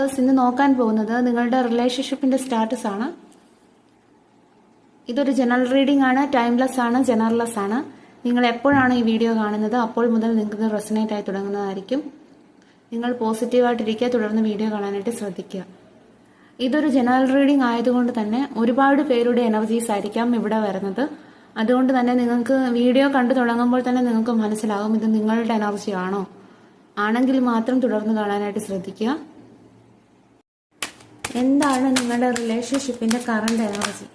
Viewers, ഇന്ന് നോക്കാൻ പോകുന്നത് നിങ്ങളുടെ റിലേഷൻഷിപ്പിന്റെ സ്റ്റാറ്റസ് ആണ്. ഇതൊരു ജനറൽ റീഡിംഗ് ആണ്, ടൈംലെസ് ആണ്, ജനറൽലെസ് ആണ്. നിങ്ങൾ എപ്പോഴാണ് ഈ വീഡിയോ കാണുന്നത് അപ്പോൾ മുതൽ നിങ്ങൾക്ക് റെസനേറ്റ് ആയി തുടങ്ങുന്നതായിരിക്കും. നിങ്ങൾ പോസിറ്റീവായിട്ടിരിക്കുക, തുടർന്ന് വീഡിയോ കാണാനായിട്ട് ശ്രദ്ധിക്കുക. ഇതൊരു ജനറൽ റീഡിംഗ് ആയതുകൊണ്ട് തന്നെ ഒരുപാട് പേരുടെ എനർജീസ് ആയിരിക്കാം ഇവിടെ വരുന്നത്. അതുകൊണ്ട് തന്നെ നിങ്ങൾക്ക് വീഡിയോ കണ്ടു തുടങ്ങുമ്പോൾ തന്നെ നിങ്ങൾക്ക് മനസ്സിലാകും ഇത് നിങ്ങളുടെ എനർജി ആണോ. ആണെങ്കിൽ മാത്രം തുടർന്ന് കാണാനായിട്ട് ശ്രദ്ധിക്കുക. എന്താണ് നിങ്ങളുടെ റിലേഷൻഷിപ്പിന്റെ കറണ്ട് എനർജി?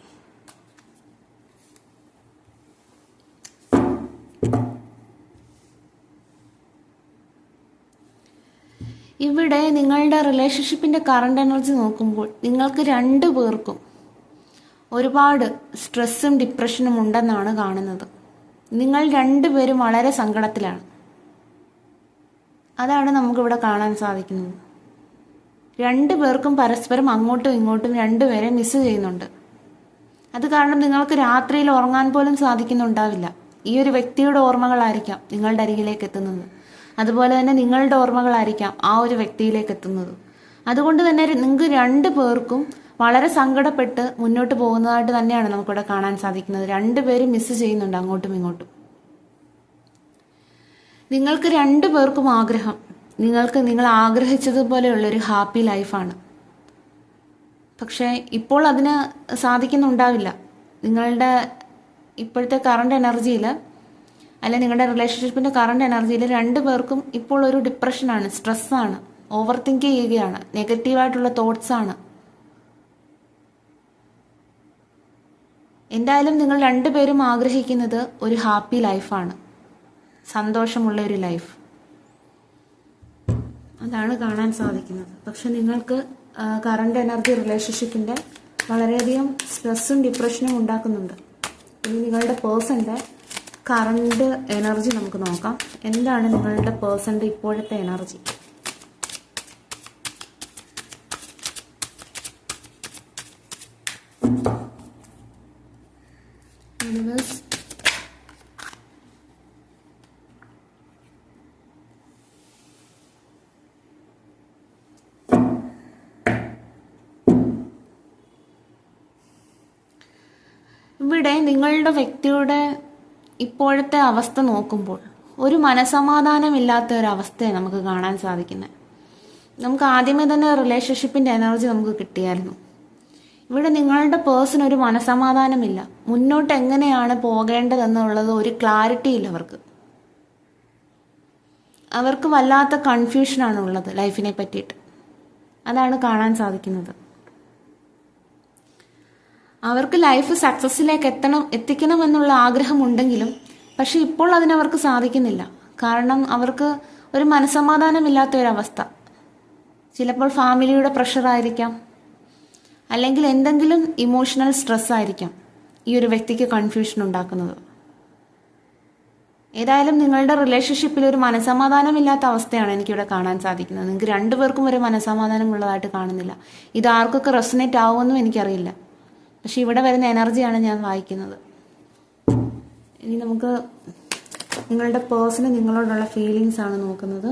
ഇവിടെ നിങ്ങളുടെ റിലേഷൻഷിപ്പിന്റെ കറണ്ട് എനർജി നോക്കുമ്പോൾ നിങ്ങൾക്ക് രണ്ടു പേർക്കും ഒരുപാട് സ്ട്രെസ്സും ഡിപ്രഷനും ഉണ്ടെന്നാണ് കാണുന്നത്. നിങ്ങൾ രണ്ടുപേരും വളരെ സങ്കടത്തിലാണ്. അതാണ് നമുക്കിവിടെ കാണാൻ സാധിക്കുന്നത്. രണ്ടുപേർക്കും പരസ്പരം അങ്ങോട്ടും ഇങ്ങോട്ടും രണ്ടുപേരെ മിസ് ചെയ്യുന്നുണ്ട്. അത് കാരണം നിങ്ങൾക്ക് രാത്രിയിൽ ഉറങ്ങാൻ പോലും സാധിക്കുന്നുണ്ടാവില്ല. ഈ ഒരു വ്യക്തിയുടെ ഓർമ്മകളായിരിക്കാം നിങ്ങളുടെ അരികിലേക്ക് എത്തുന്നത്. അതുപോലെ തന്നെ നിങ്ങളുടെ ഓർമ്മകളായിരിക്കാം ആ ഒരു വ്യക്തിയിലേക്ക് എത്തുന്നത്. അതുകൊണ്ട് തന്നെ നിങ്ങൾക്ക് രണ്ടു പേർക്കും വളരെ സങ്കടപ്പെട്ട് മുന്നോട്ട് പോകുന്നതായിട്ട് തന്നെയാണ് നമുക്കിവിടെ കാണാൻ സാധിക്കുന്നത്. രണ്ടുപേരും മിസ് ചെയ്യുന്നുണ്ട് അങ്ങോട്ടും ഇങ്ങോട്ടും. നിങ്ങൾക്ക് രണ്ടു പേർക്കും ആഗ്രഹം, നിങ്ങൾ ആഗ്രഹിച്ചതുപോലെയുള്ളൊരു ഹാപ്പി ലൈഫാണ്. പക്ഷേ ഇപ്പോൾ അതിന് സാധിക്കുന്നുണ്ടാവില്ല. നിങ്ങളുടെ ഇപ്പോഴത്തെ കറണ്ട് എനർജിയിൽ, അല്ല നിങ്ങളുടെ റിലേഷൻഷിപ്പിന്റെ കറണ്ട് എനർജിയിൽ രണ്ടു പേർക്കും ഇപ്പോൾ ഒരു ഡിപ്രഷനാണ്, സ്ട്രെസ്സാണ്, ഓവർ തിങ്ക് ചെയ്യുകയാണ്, നെഗറ്റീവായിട്ടുള്ള തോട്ട്സ് ആണ്. എന്തായാലും നിങ്ങൾ രണ്ടുപേരും ആഗ്രഹിക്കുന്നത് ഒരു ഹാപ്പി ലൈഫാണ്, സന്തോഷമുള്ള ഒരു ലൈഫ്. അതാണ് കാണാൻ സാധിക്കുന്നത്. പക്ഷെ നിങ്ങൾക്ക് കറണ്ട് എനർജി റിലേഷൻഷിപ്പിന്റെ വളരെയധികം സ്ട്രെസ്സും ഡിപ്രഷനും ഉണ്ടാക്കുന്നുണ്ട്. ഇനി നിങ്ങളുടെ പേഴ്സന്റെ കറണ്ട് എനർജി നമുക്ക് നോക്കാം. എന്താണ് നിങ്ങളുടെ പേഴ്സന്റെ ഇപ്പോഴത്തെ എനർജി? ഇവിടെ നിങ്ങളുടെ വ്യക്തിയുടെ ഇപ്പോഴത്തെ അവസ്ഥ നോക്കുമ്പോൾ ഒരു മനസമാധാനമില്ലാത്ത ഒരു അവസ്ഥയെ നമുക്ക് കാണാൻ സാധിക്കുന്നത്. നമുക്ക് ആദ്യമേ തന്നെ റിലേഷൻഷിപ്പിന്റെ എനർജി നമുക്ക് കിട്ടിയായിരുന്നു. ഇവിടെ നിങ്ങളുടെ പേഴ്സൺ ഒരു മനസമാധാനമില്ല. മുന്നോട്ട് എങ്ങനെയാണ് പോകേണ്ടതെന്നുള്ളത് ഒരു ക്ലാരിറ്റി ഇല്ല അവർക്ക്. അവർക്ക് വല്ലാത്ത കൺഫ്യൂഷനാണ് ഉള്ളത് ലൈഫിനെ പറ്റിയിട്ട്. അതാണ് കാണാൻ സാധിക്കുന്നത്. അവർക്ക് ലൈഫ് സക്സസ്സിലേക്ക് എത്തിക്കണം എന്നുള്ള ആഗ്രഹമുണ്ടെങ്കിലും പക്ഷെ ഇപ്പോൾ അതിനവർക്ക് സാധിക്കുന്നില്ല. കാരണം അവർക്ക് ഒരു മനസമാധാനമില്ലാത്ത ഒരവസ്ഥ. ചിലപ്പോൾ ഫാമിലിയുടെ പ്രഷറായിരിക്കാം, അല്ലെങ്കിൽ എന്തെങ്കിലും ഇമോഷണൽ സ്ട്രെസ് ആയിരിക്കാം ഈ ഒരു വ്യക്തിക്ക് കൺഫ്യൂഷൻ ഉണ്ടാക്കുന്നത്. ഏതായാലും നിങ്ങളുടെ റിലേഷൻഷിപ്പിൽ ഒരു മനസമാധാനമില്ലാത്ത അവസ്ഥയാണ് എനിക്കിവിടെ കാണാൻ സാധിക്കുന്നത്. നിങ്ങൾക്ക് രണ്ടുപേർക്കും ഒരു മനസമാധാനം ഉള്ളതായിട്ട് കാണുന്നില്ല. ഇത് ആർക്കൊക്കെ റെസനേറ്റ് ആവുമെന്നും എനിക്കറിയില്ല. പക്ഷെ ഇവിടെ വരുന്ന എനർജിയാണ് ഞാൻ വായിക്കുന്നത്. ഇനി നമുക്ക് നിങ്ങളുടെ പേഴ്സണ് നിങ്ങളോടുള്ള ഫീലിങ്സ് ആണ് നോക്കുന്നത്.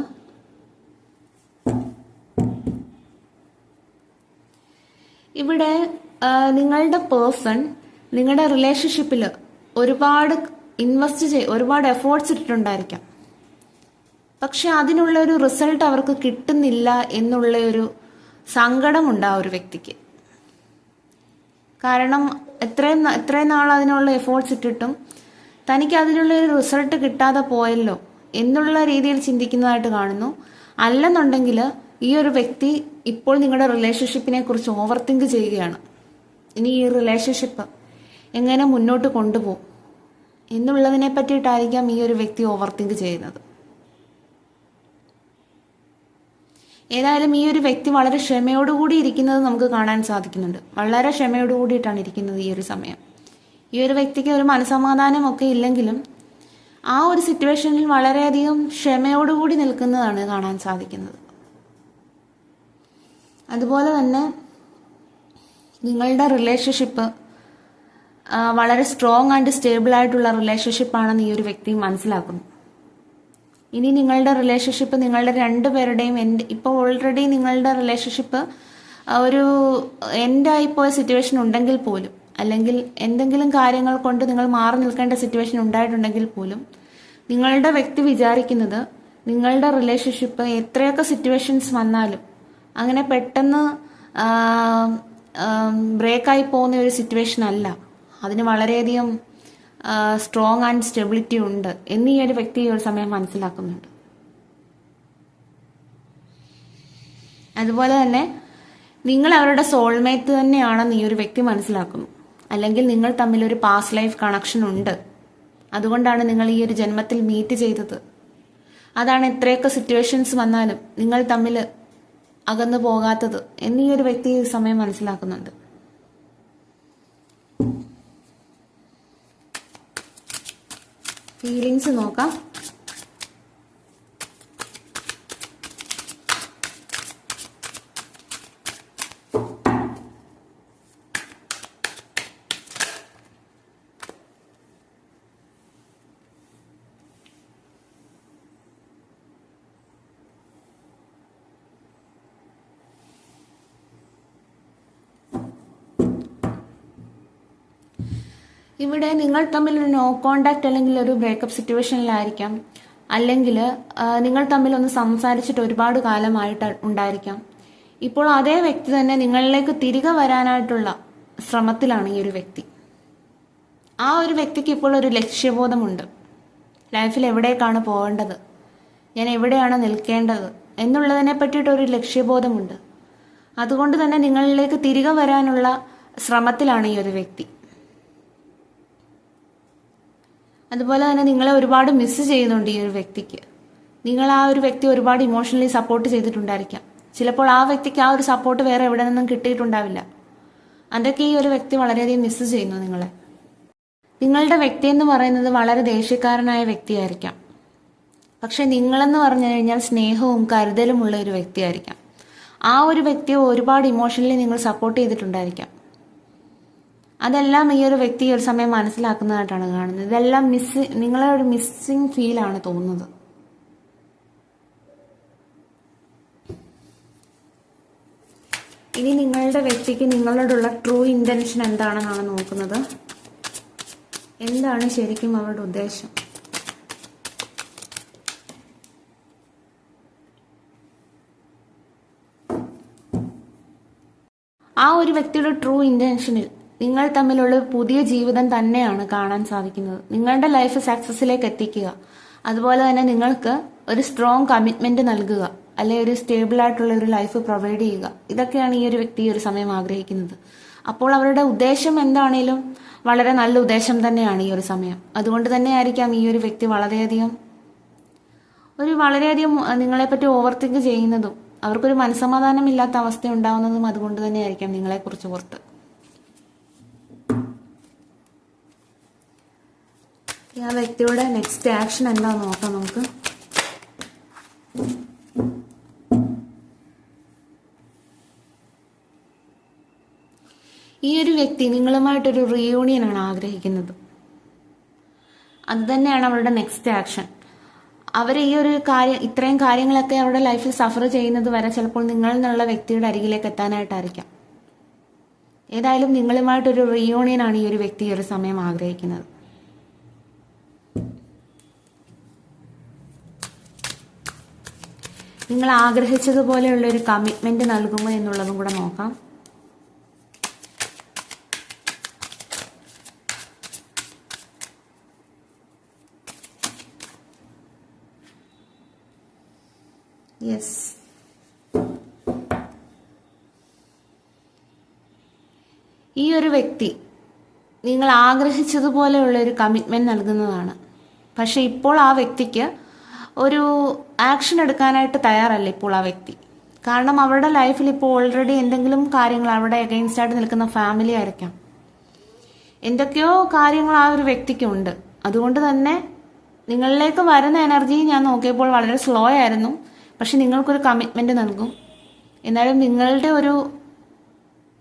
ഇവിടെ നിങ്ങളുടെ പേഴ്സൺ നിങ്ങളുടെ റിലേഷൻഷിപ്പിൽ ഒരുപാട് ഒരുപാട് എഫേർട്സ് ഇട്ടിട്ടുണ്ടായിരിക്കാം. പക്ഷെ അതിനുള്ള ഒരു റിസൾട്ട് അവർക്ക് കിട്ടുന്നില്ല എന്നുള്ള ഒരു സങ്കടമുണ്ട് ആ ഒരു വ്യക്തിക്ക്. കാരണം എത്രയും നാൾ അതിനുള്ള എഫേർട്സ് ഇട്ടിട്ടും തനിക്ക് അതിനുള്ള ഒരു റിസൾട്ട് കിട്ടാതെ പോയല്ലോ എന്നുള്ള രീതിയിൽ ചിന്തിക്കുന്നതായിട്ട് കാണുന്നു. അല്ലെന്നുണ്ടെങ്കിൽ ഈ ഒരു വ്യക്തി ഇപ്പോൾ നിങ്ങളുടെ റിലേഷൻഷിപ്പിനെ കുറിച്ച് ഓവർ തിങ്ക് ചെയ്യുകയാണ്. ഇനി ഈ റിലേഷൻഷിപ്പ് എങ്ങനെ മുന്നോട്ട് കൊണ്ടുപോകും എന്നുള്ളതിനെ പറ്റിയിട്ടായിരിക്കാം ഈ ഒരു വ്യക്തി ഓവർ തിങ്ക് ചെയ്യുന്നത്. ഏതായാലും ഈ ഒരു വ്യക്തി വളരെ ക്ഷമയോടുകൂടി ഇരിക്കുന്നത് നമുക്ക് കാണാൻ സാധിക്കുന്നുണ്ട്. വളരെ ക്ഷമയോടുകൂടിയിട്ടാണ് ഇരിക്കുന്നത് ഈ ഒരു സമയം. ഈ ഒരു വ്യക്തിക്ക് ഒരു മനസമാധാനമൊക്കെ ഇല്ലെങ്കിലും ആ ഒരു സിറ്റുവേഷനിൽ വളരെയധികം ക്ഷമയോടുകൂടി നിൽക്കുന്നതാണ് കാണാൻ സാധിക്കുന്നത്. അതുപോലെ തന്നെ നിങ്ങളുടെ റിലേഷൻഷിപ്പ് വളരെ സ്ട്രോങ് ആൻഡ് സ്റ്റേബിൾ ആയിട്ടുള്ള റിലേഷൻഷിപ്പാണെന്ന് ഈ ഒരു വ്യക്തി മനസ്സിലാക്കുന്നു. ഇനി നിങ്ങളുടെ റിലേഷൻഷിപ്പ് നിങ്ങളുടെ രണ്ടുപേരുടെയും ഇപ്പോൾ ഓൾറെഡി നിങ്ങളുടെ റിലേഷൻഷിപ്പ് ഒരു എൻഡായിപ്പോയ സിറ്റുവേഷൻ ഉണ്ടെങ്കിൽ പോലും, അല്ലെങ്കിൽ എന്തെങ്കിലും കാര്യങ്ങൾ കൊണ്ട് നിങ്ങൾ മാറി നിൽക്കേണ്ട സിറ്റുവേഷൻ ഉണ്ടായിട്ടുണ്ടെങ്കിൽ പോലും, നിങ്ങളുടെ വ്യക്തി വിചാരിക്കുന്നത് നിങ്ങളുടെ റിലേഷൻഷിപ്പ് എത്രയൊക്കെ സിറ്റുവേഷൻസ് വന്നാലും അങ്ങനെ പെട്ടെന്ന് ബ്രേക്കായി പോകുന്ന ഒരു സിറ്റുവേഷൻ അല്ല. അതിന് വളരെയധികം സ്ട്രോങ് ആൻഡ് സ്റ്റെബിലിറ്റി ഉണ്ട് എന്ന് ഈ ഒരു വ്യക്തി ഈ ഒരു സമയം മനസ്സിലാക്കുന്നുണ്ട്. അതുപോലെ തന്നെ നിങ്ങൾ അവരുടെ സോൾമേറ്റ് തന്നെയാണെന്ന് ഈ ഒരു വ്യക്തി മനസ്സിലാക്കുന്നു. അല്ലെങ്കിൽ നിങ്ങൾ തമ്മിൽ ഒരു പാസ്റ്റ് ലൈഫ് കണക്ഷൻ ഉണ്ട്, അതുകൊണ്ടാണ് നിങ്ങൾ ഈ ഒരു ജന്മത്തിൽ മീറ്റ് ചെയ്തത്. അതാണ് എത്രയൊക്കെ സിറ്റുവേഷൻസ് വന്നാലും നിങ്ങൾ തമ്മിൽ അകന്നു പോകാത്തത് എന്ന് ഈ ഒരു വ്യക്തി ഈ സമയം മനസ്സിലാക്കുന്നുണ്ട്. ഫീലിങ്സ് നോക്കാം. ഇവിടെ നിങ്ങൾ തമ്മിൽ ഒരു നോ കോണ്ടാക്ട് അല്ലെങ്കിൽ ഒരു ബ്രേക്കപ്പ് സിറ്റുവേഷനിലായിരിക്കാം, അല്ലെങ്കിൽ നിങ്ങൾ തമ്മിൽ ഒന്ന് സംസാരിച്ചിട്ട് ഒരുപാട് കാലമായിട്ട് ഉണ്ടായിരിക്കാം. ഇപ്പോൾ അതേ വ്യക്തി തന്നെ നിങ്ങളിലേക്ക് തിരികെ വരാനായിട്ടുള്ള ശ്രമത്തിലാണ് ഈ ഒരു വ്യക്തി. ആ ഒരു വ്യക്തിക്ക് ഇപ്പോൾ ഒരു ലക്ഷ്യബോധമുണ്ട്. ലൈഫിൽ എവിടേക്കാണ് പോകേണ്ടത്, ഞാൻ എവിടെയാണ് നിൽക്കേണ്ടത് എന്നുള്ളതിനെ പറ്റിയിട്ടൊരു ലക്ഷ്യബോധമുണ്ട്. അതുകൊണ്ട് തന്നെ നിങ്ങളിലേക്ക് തിരികെ വരാനുള്ള ശ്രമത്തിലാണ് ഈ ഒരു വ്യക്തി. അതുപോലെ തന്നെ നിങ്ങളെ ഒരുപാട് മിസ് ചെയ്യുന്നുണ്ട് ഈ ഒരു വ്യക്തിക്ക്. നിങ്ങൾ ആ ഒരു വ്യക്തി ഒരുപാട് ഇമോഷണലി സപ്പോർട്ട് ചെയ്തിട്ടുണ്ടായിരിക്കാം. ചിലപ്പോൾ ആ വ്യക്തിക്ക് ആ ഒരു സപ്പോർട്ട് വേറെ എവിടെ നിന്നും കിട്ടിയിട്ടുണ്ടാവില്ല. അതൊക്കെ ഈ ഒരു വ്യക്തി വളരെയധികം മിസ് ചെയ്യുന്നു നിങ്ങളെ. നിങ്ങളുടെ വ്യക്തി എന്ന് പറയുന്നത് വളരെ ദേഷ്യക്കാരനായ വ്യക്തിയായിരിക്കാം. പക്ഷെ നിങ്ങളെന്ന് പറഞ്ഞു കഴിഞ്ഞാൽ സ്നേഹവും കരുതലും ഉള്ള ഒരു വ്യക്തിയായിരിക്കാം. ആ ഒരു വ്യക്തിയെ ഒരുപാട് ഇമോഷണലി നിങ്ങൾ സപ്പോർട്ട് ചെയ്തിട്ടുണ്ടായിരിക്കാം. അതെല്ലാം ഈ ഒരു വ്യക്തി ഒരു സമയം മനസ്സിലാക്കുന്നതായിട്ടാണ് കാണുന്നത്. ഇതെല്ലാം നിങ്ങളെ ഒരു മിസ്സിങ് ഫീലാണ് തോന്നുന്നത്. ഇനി നിങ്ങളുടെ വ്യക്തിക്ക് നിങ്ങളോടുള്ള ട്രൂ ഇന്റൻഷൻ എന്താണെന്നാണ് നോക്കുന്നത്. എന്താണ് ശരിക്കും അവരുടെ ഉദ്ദേശം? ആ ഒരു വ്യക്തിയുടെ ട്രൂ ഇന്റൻഷനിൽ നിങ്ങൾ തമ്മിലുള്ള പുതിയ ജീവിതം തന്നെയാണ് കാണാൻ സാധിക്കുന്നത്. നിങ്ങളുടെ ലൈഫ് സക്സസിലേക്ക് എത്തിക്കുക, അതുപോലെ തന്നെ നിങ്ങൾക്ക് ഒരു സ്ട്രോങ് കമ്മിറ്റ്മെന്റ് നൽകുക, അല്ലെങ്കിൽ ഒരു സ്റ്റേബിൾ ആയിട്ടുള്ള ഒരു ലൈഫ് പ്രൊവൈഡ് ചെയ്യുക. ഇതൊക്കെയാണ് ഈ ഒരു വ്യക്തി ഈ ഒരു സമയം ആഗ്രഹിക്കുന്നത്. അപ്പോൾ അവരുടെ ഉദ്ദേശം എന്താണേലും വളരെ നല്ല ഉദ്ദേശം തന്നെയാണ് ഈ ഒരു സമയം. അതുകൊണ്ട് തന്നെ ആയിരിക്കാം ഈ ഒരു വ്യക്തി വളരെയധികം നിങ്ങളെപ്പറ്റി ഓവർതിങ്ക് ചെയ്യുന്നതും അവർക്കൊരു മനസ്സമാധാനം ഇല്ലാത്ത അവസ്ഥ ഉണ്ടാവുന്നതും അതുകൊണ്ട് തന്നെയായിരിക്കാം നിങ്ങളെക്കുറിച്ച് ഓർത്ത്. ആ വ്യക്തിയുടെ നെക്സ്റ്റ് ആക്ഷൻ എന്താണെന്ന് നോക്കാം നമുക്ക്. ഈ ഒരു വ്യക്തി നിങ്ങളുമായിട്ടൊരു റീയൂണിയനാണ് ആഗ്രഹിക്കുന്നത്. അത് തന്നെയാണ് അവരുടെ നെക്സ്റ്റ് ആക്ഷൻ. അവർ ഈ ഒരു ഇത്രയും കാര്യങ്ങളൊക്കെ അവരുടെ ലൈഫിൽ സഫർ ചെയ്യുന്നത് വരെ ചിലപ്പോൾ നിങ്ങൾ എന്നുള്ള വ്യക്തിയുടെ അരികിലേക്ക് എത്താനായിട്ടായിരിക്കാം. ഏതായാലും നിങ്ങളുമായിട്ടൊരു റീയൂണിയനാണ് ഈ ഒരു വ്യക്തി ഈ ഒരു സമയം ആഗ്രഹിക്കുന്നത്. നിങ്ങൾ ആഗ്രഹിച്ചതുപോലെയുള്ള ഒരു കമ്മിറ്റ്മെന്റ് നൽകുമോ എന്നുള്ളതും കൂടെ നോക്കാം. യെസ്, ഈ ഒരു വ്യക്തി നിങ്ങൾ ആഗ്രഹിച്ചതുപോലെയുള്ള ഒരു കമ്മിറ്റ്മെന്റ് നൽകുന്നതാണ്. പക്ഷെ ഇപ്പോൾ ആ വ്യക്തിക്ക് ഒരു ആക്ഷൻ എടുക്കാനായിട്ട് തയ്യാറല്ല ഇപ്പോൾ ആ വ്യക്തി. കാരണം അവരുടെ ലൈഫിൽ ഇപ്പോൾ ഓൾറെഡി എന്തെങ്കിലും കാര്യങ്ങൾ അവിടെ അഗെയിൻസ്റ്റ് ആയിട്ട് നിൽക്കുന്ന ഫാമിലി ആയിരിക്കാം, എന്തൊക്കെയോ കാര്യങ്ങൾ ആ ഒരു വ്യക്തിക്കുണ്ട്. അതുകൊണ്ട് തന്നെ നിങ്ങളിലേക്ക് വരുന്ന എനർജി ഞാൻ നോക്കിയപ്പോൾ വളരെ സ്ലോ ആയിരുന്നു. പക്ഷെ നിങ്ങൾക്കൊരു കമ്മിറ്റ്മെന്റ് നൽകും. എന്നാലും നിങ്ങളുടെ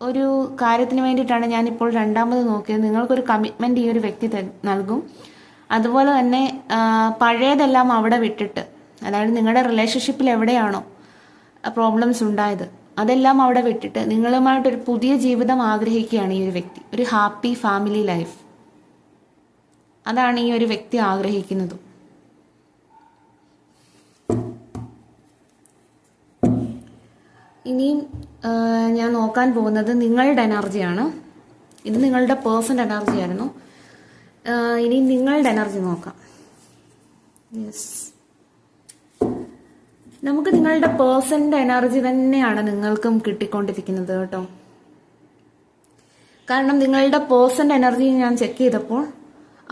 ഒരു കാര്യത്തിന് വേണ്ടിയിട്ടാണ് ഞാനിപ്പോൾ രണ്ടാമത് നോക്കിയത്. നിങ്ങൾക്കൊരു കമ്മിറ്റ്മെന്റ് ഈ ഒരു വ്യക്തി നൽകും. അതുപോലെ തന്നെ പഴയതെല്ലാം അവിടെ വിട്ടിട്ട് അതായത് നിങ്ങളുടെ റിലേഷൻഷിപ്പിൽ എവിടെയാണോ പ്രോബ്ലംസ് ഉണ്ടായത് അതെല്ലാം അവിടെ വിട്ടിട്ട് നിങ്ങളുമായിട്ടൊരു പുതിയ ജീവിതം ആഗ്രഹിക്കുകയാണ് ഈ ഒരു വ്യക്തി. ഒരു ഹാപ്പി ഫാമിലി ലൈഫ്, അതാണ് ഈ ഒരു വ്യക്തി ആഗ്രഹിക്കുന്നത്. ഇനിയും ഞാൻ നോക്കാൻ പോകുന്നത് നിങ്ങളുടെ എനർജിയാണ്. ഇത് നിങ്ങളുടെ പേഴ്സണൽ എനർജി ആയിരുന്നു. ഇനി നിങ്ങളുടെ എനർജി നോക്കാം. യെസ്, നമുക്ക് നിങ്ങളുടെ പേഴ്സന്റെ എനർജി തന്നെയാണ് നിങ്ങൾക്കും കിട്ടിക്കൊണ്ടിരിക്കുന്നത് കേട്ടോ. കാരണം നിങ്ങളുടെ പേഴ്സന്റെ എനർജി ഞാൻ ചെക്ക് ചെയ്തപ്പോൾ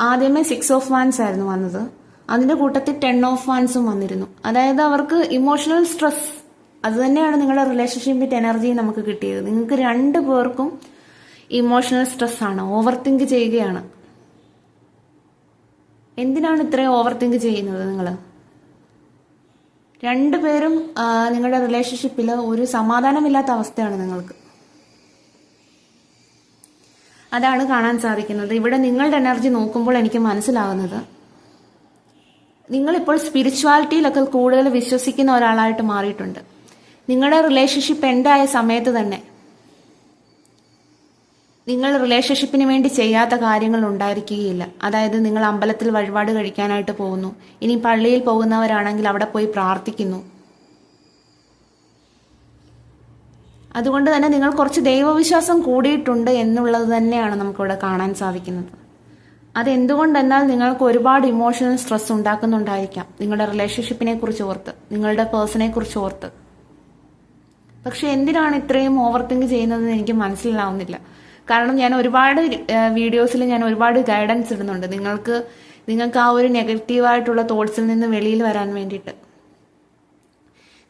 ആദ്യമേ 6 ഓഫ് വാൻസ് ആയിരുന്നു വന്നത്. അതിന്റെ കൂട്ടത്തിൽ 10 ഓഫ് വാൻസും വന്നിരുന്നു. അതായത് അവർക്ക് ഇമോഷണൽ സ്ട്രെസ്, അത് തന്നെയാണ് നിങ്ങളുടെ റിലേഷൻഷിപ്പിന്റെ എനർജി നമുക്ക് കിട്ടിയത്. നിങ്ങൾക്ക് 2 പേർക്കും ഇമോഷണൽ സ്ട്രെസ് ആണ്, ഓവർ തിങ്ക് ചെയ്യുകയാണ്. എന്തിനാണ് ഇത്രയും ഓവർ തിങ്ക് ചെയ്യുന്നത്? നിങ്ങൾ 2 പേരും നിങ്ങളുടെ റിലേഷൻഷിപ്പിൽ ഒരു സമാധാനമില്ലാത്ത അവസ്ഥയാണ് നിങ്ങൾക്ക്. അതാണ് കാണാൻ സാധിക്കുന്നത്. ഇവിടെ നിങ്ങളുടെ എനർജി നോക്കുമ്പോൾ എനിക്ക് മനസ്സിലാകുന്നത് നിങ്ങളിപ്പോൾ സ്പിരിച്വാലിറ്റിയിലൊക്കെ കൂടുതൽ വിശ്വസിക്കുന്ന ഒരാളായിട്ട് മാറിയിട്ടുണ്ട്. നിങ്ങളുടെ റിലേഷൻഷിപ്പ് എൻഡായ സമയത്ത് തന്നെ നിങ്ങൾ റിലേഷൻഷിപ്പിന് വേണ്ടി ചെയ്യാത്ത കാര്യങ്ങൾ ഉണ്ടായിരിക്കുകയില്ല. അതായത് നിങ്ങൾ അമ്പലത്തിൽ വഴിപാട് കഴിക്കാനായിട്ട് പോകുന്നു, ഇനി പള്ളിയിൽ പോകുന്നവരാണെങ്കിൽ അവിടെ പോയി പ്രാർത്ഥിക്കുന്നു. അതുകൊണ്ട് തന്നെ നിങ്ങൾ കുറച്ച് ദൈവവിശ്വാസം കൂടിയിട്ടുണ്ട് എന്നുള്ളത് തന്നെയാണ് നമുക്കിവിടെ കാണാൻ സാധിക്കുന്നത്. അതെന്തുകൊണ്ടെന്നാൽ നിങ്ങൾക്ക് ഒരുപാട് ഇമോഷണൽ സ്ട്രെസ് ഉണ്ടാക്കുന്നുണ്ടായിരിക്കാം നിങ്ങളുടെ റിലേഷൻഷിപ്പിനെ കുറിച്ച് ഓർത്ത്, നിങ്ങളുടെ പേഴ്സണെ കുറിച്ച് ഓർത്ത്. പക്ഷെ എന്തിനാണ് ഇത്രയും ഓവർ തിങ്ക് ചെയ്യുന്നതെന്ന് എനിക്ക് മനസ്സിലാവുന്നില്ല. കാരണം ഞാൻ ഒരുപാട് വീഡിയോസിൽ ഞാൻ ഒരുപാട് ഗൈഡൻസ് ഇടുന്നുണ്ട് നിങ്ങൾക്ക് ആ ഒരു നെഗറ്റീവായിട്ടുള്ള തോട്ട്സിൽ നിന്ന് വെളിയിൽ വരാൻ വേണ്ടിയിട്ട്.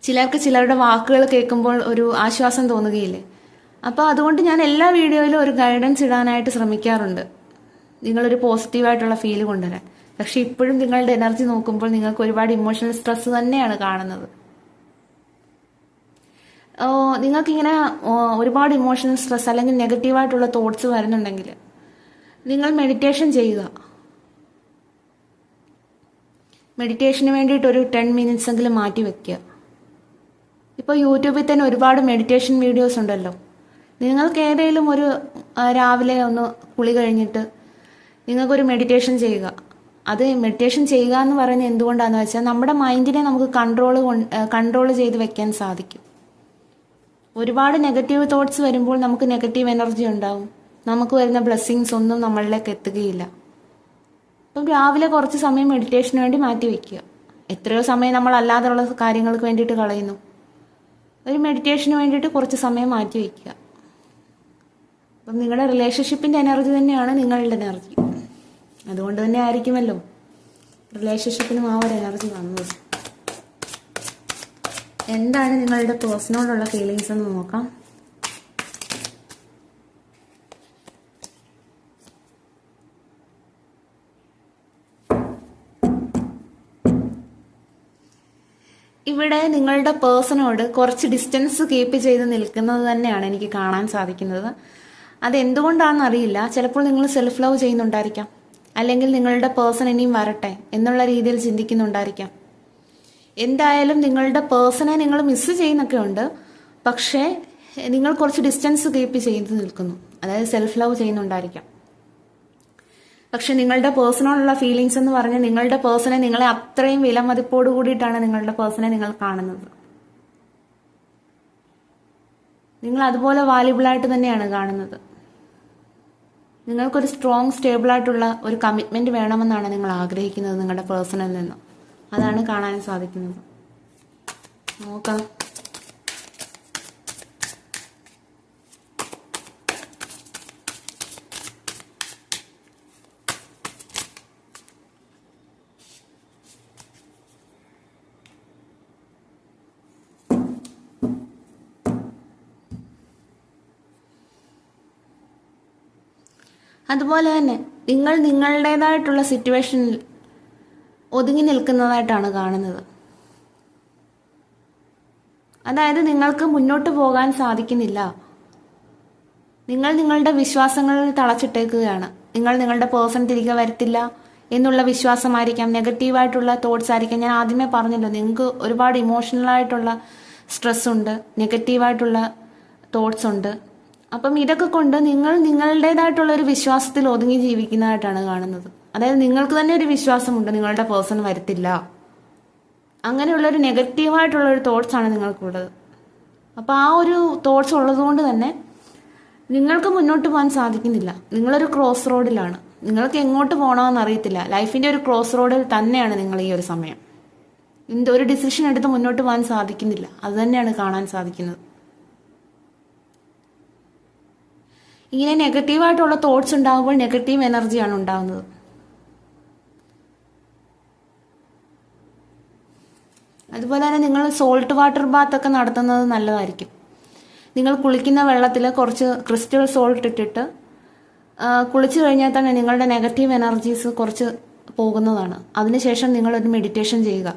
ചിലർക്ക് ചിലരുടെ വാക്കുകൾ കേൾക്കുമ്പോൾ ഒരു ആശ്വാസം തോന്നുകയില്ലേ? അപ്പോൾ അതുകൊണ്ട് ഞാൻ എല്ലാ വീഡിയോയിലും ഒരു ഗൈഡൻസ് ഇടാനായിട്ട് ശ്രമിക്കാറുണ്ട്, നിങ്ങളൊരു പോസിറ്റീവായിട്ടുള്ള ഫീൽ കൊണ്ടുവരാൻ. പക്ഷെ ഇപ്പോഴും നിങ്ങളുടെ എനർജി നോക്കുമ്പോൾ നിങ്ങൾക്ക് ഒരുപാട് ഇമോഷണൽ സ്ട്രെസ് തന്നെയാണ് കാണുന്നത്. നിങ്ങൾക്കിങ്ങനെ ഒരുപാട് ഇമോഷണൽ സ്ട്രെസ് അല്ലെങ്കിൽ നെഗറ്റീവായിട്ടുള്ള തോട്ട്സ് വരുന്നുണ്ടെങ്കിൽ നിങ്ങൾ മെഡിറ്റേഷൻ ചെയ്യുക. മെഡിറ്റേഷന് വേണ്ടിയിട്ട് ഒരു 10 മിനിറ്റ്സ് എങ്കിലും മാറ്റി വെക്കുക. ഇപ്പോൾ യൂട്യൂബിൽ തന്നെ ഒരുപാട് മെഡിറ്റേഷൻ വീഡിയോസ് ഉണ്ടല്ലോ. നിങ്ങൾക്ക് ഏതെങ്കിലും ഒരു രാവിലെ ഒന്ന് കുളി കഴിഞ്ഞിട്ട് നിങ്ങൾക്കൊരു മെഡിറ്റേഷൻ ചെയ്യുക. അത് മെഡിറ്റേഷൻ ചെയ്യുക എന്ന് പറയുന്നത് എന്തുകൊണ്ടാണെന്ന് വെച്ചാൽ നമ്മുടെ മൈൻഡിനെ നമുക്ക് കൺട്രോൾ ചെയ്ത് വെക്കാൻ സാധിക്കും. ഒരുപാട് നെഗറ്റീവ് തോട്ട്സ് വരുമ്പോൾ നമുക്ക് നെഗറ്റീവ് എനർജി ഉണ്ടാവും, നമുക്ക് വരുന്ന ബ്ലെസ്സിങ്സ് ഒന്നും നമ്മളിലേക്ക് എത്തുകയില്ല. അപ്പം രാവിലെ കുറച്ച് സമയം മെഡിറ്റേഷന് വേണ്ടി മാറ്റി വയ്ക്കുക. എത്രയോ സമയം നമ്മൾ അല്ലാതെയുള്ള കാര്യങ്ങൾക്ക് വേണ്ടിയിട്ട് കളയുന്നു. ഒരു മെഡിറ്റേഷന് വേണ്ടിയിട്ട് കുറച്ച് സമയം മാറ്റി വയ്ക്കുക. അപ്പം നിങ്ങളുടെ റിലേഷൻഷിപ്പിൻ്റെ എനർജി തന്നെയാണ് നിങ്ങളുടെ എനർജി. അതുകൊണ്ട് തന്നെ ആയിരിക്കുമല്ലോ റിലേഷൻഷിപ്പിനും ആ ഒരു എനർജി വന്നത്. എന്താണ് നിങ്ങളുടെ പേഴ്സണോടുള്ള ഫീലിങ്സ് എന്ന് നോക്കാം. ഇവിടെ നിങ്ങളുടെ പേഴ്സണോട് കുറച്ച് ഡിസ്റ്റൻസ് കീപ്പ് ചെയ്ത് നിൽക്കുന്നത് തന്നെയാണ് എനിക്ക് കാണാൻ സാധിക്കുന്നത്. അതെന്തുകൊണ്ടാണെന്ന് അറിയില്ല. ചിലപ്പോൾ നിങ്ങൾ സെൽഫ് ലവ് ചെയ്യുന്നുണ്ടായിരിക്കാം, അല്ലെങ്കിൽ നിങ്ങളുടെ പേഴ്സൺ ഇനിയും വരട്ടെ എന്നുള്ള രീതിയിൽ ചിന്തിക്കുന്നുണ്ടായിരിക്കാം. എന്തായാലും നിങ്ങളുടെ പേഴ്സണെ നിങ്ങൾ മിസ് ചെയ്യുന്നൊക്കെ ഉണ്ട്, പക്ഷേ നിങ്ങൾ കുറച്ച് ഡിസ്റ്റൻസ് കീപ്പ് ചെയ്ത് നിൽക്കുന്നു, അതായത് സെൽഫ് ലവ് ചെയ്യുന്നുണ്ടായിരിക്കാം. പക്ഷെ നിങ്ങളുടെ പേഴ്സണോടുള്ള ഫീലിങ്സ് എന്ന് പറഞ്ഞാൽ നിങ്ങളുടെ പേഴ്സണെ നിങ്ങളെ അത്രയും വിലമതിപ്പോട് കൂടിയിട്ടാണ് നിങ്ങളുടെ പേഴ്സണെ നിങ്ങൾ കാണുന്നത്. നിങ്ങൾ അതുപോലെ വാല്യുബിളായിട്ട് തന്നെയാണ് കാണുന്നത്. നിങ്ങൾക്കൊരു സ്ട്രോങ് സ്റ്റേബിളായിട്ടുള്ള ഒരു കമ്മിറ്റ്മെന്റ് വേണമെന്നാണ് നിങ്ങൾ ആഗ്രഹിക്കുന്നത് നിങ്ങളുടെ പേഴ്സണിൽ നിന്ന്. അതാണ് കാണാൻ സാധിക്കുന്നത്. നോക്കാം. അതുപോലെ തന്നെ നിങ്ങൾ നിങ്ങളുടേതായിട്ടുള്ള സിറ്റുവേഷനിൽ ഒതുങ്ങി നിൽക്കുന്നതായിട്ടാണ് കാണുന്നത്. അതായത് നിങ്ങൾക്ക് മുന്നോട്ട് പോകാൻ സാധിക്കുന്നില്ല. നിങ്ങൾ നിങ്ങളുടെ വിശ്വാസങ്ങളിൽ തളച്ചിട്ടേക്കുകയാണ്. നിങ്ങൾ നിങ്ങളുടെ പേഴ്സൺ തിരികെ വരത്തില്ല എന്നുള്ള വിശ്വാസമായിരിക്കാം, നെഗറ്റീവായിട്ടുള്ള തോട്ട്സ് ആയിരിക്കാം. ഞാൻ ആദ്യമേ പറഞ്ഞല്ലോ, നിങ്ങൾക്ക് ഒരുപാട് ഇമോഷണലായിട്ടുള്ള സ്ട്രെസ് ഉണ്ട്, നെഗറ്റീവായിട്ടുള്ള തോട്ട്സ് ഉണ്ട്. അപ്പം ഇതൊക്കെ കൊണ്ട് നിങ്ങൾ നിങ്ങളുടേതായിട്ടുള്ള ഒരു വിശ്വാസത്തിൽ ഒതുങ്ങി ജീവിക്കുന്നതായിട്ടാണ് കാണുന്നത്. അതായത് നിങ്ങൾക്ക് തന്നെ ഒരു വിശ്വാസമുണ്ട് നിങ്ങളുടെ പേഴ്സൺ വരത്തില്ല, അങ്ങനെയുള്ളൊരു നെഗറ്റീവായിട്ടുള്ളൊരു തോട്ട്സ് ആണ് നിങ്ങൾക്കുള്ളത്. അപ്പോൾ ആ ഒരു തോട്ട്സ് ഉള്ളതുകൊണ്ട് തന്നെ നിങ്ങൾക്ക് മുന്നോട്ട് പോകാൻ സാധിക്കുന്നില്ല. നിങ്ങളൊരു ക്രോസ് റോഡിലാണ്, നിങ്ങൾക്ക് എങ്ങോട്ട് പോകണമെന്ന് അറിയത്തില്ല. ലൈഫിൻ്റെ ഒരു ക്രോസ് റോഡിൽ തന്നെയാണ് നിങ്ങൾ ഈ ഒരു സമയം. ഒരു ഡിസിഷൻ എടുത്ത് മുന്നോട്ട് പോകാൻ സാധിക്കുന്നില്ല. അത് തന്നെയാണ് കാണാൻ സാധിക്കുന്നത്. ഇങ്ങനെ നെഗറ്റീവായിട്ടുള്ള തോട്ട്സ് ഉണ്ടാകുമ്പോൾ നെഗറ്റീവ് എനർജിയാണ് ഉണ്ടാകുന്നത്. അതുപോലെ തന്നെ നിങ്ങൾ സോൾട്ട് വാട്ടർ ബാത്ത് ഒക്കെ നടത്തുന്നത് നല്ലതായിരിക്കും. നിങ്ങൾ കുളിക്കുന്ന വെള്ളത്തിൽ കുറച്ച് ക്രിസ്റ്റൽ സോൾട്ട് ഇട്ടിട്ട് കുളിച്ചു കഴിഞ്ഞാൽ തന്നെ നിങ്ങളുടെ നെഗറ്റീവ് എനർജീസ് കുറച്ച് പോകുന്നതാണ്. അതിനുശേഷം നിങ്ങളൊരു മെഡിറ്റേഷൻ ചെയ്യുക.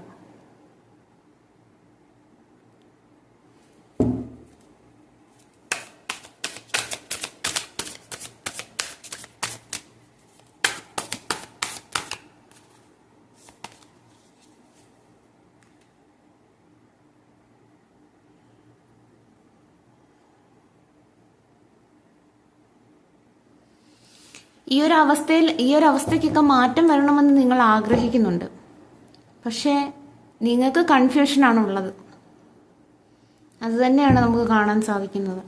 ഈ ഒരു അവസ്ഥയ്ക്കൊക്കെ മാറ്റം വരണമെന്ന് നിങ്ങൾ ആഗ്രഹിക്കുന്നുണ്ട്. പക്ഷേ നിങ്ങൾക്ക് കൺഫ്യൂഷനാണ് ഉള്ളത്. അത് തന്നെയാണ് നമുക്ക് കാണാൻ സാധിക്കുന്നത്.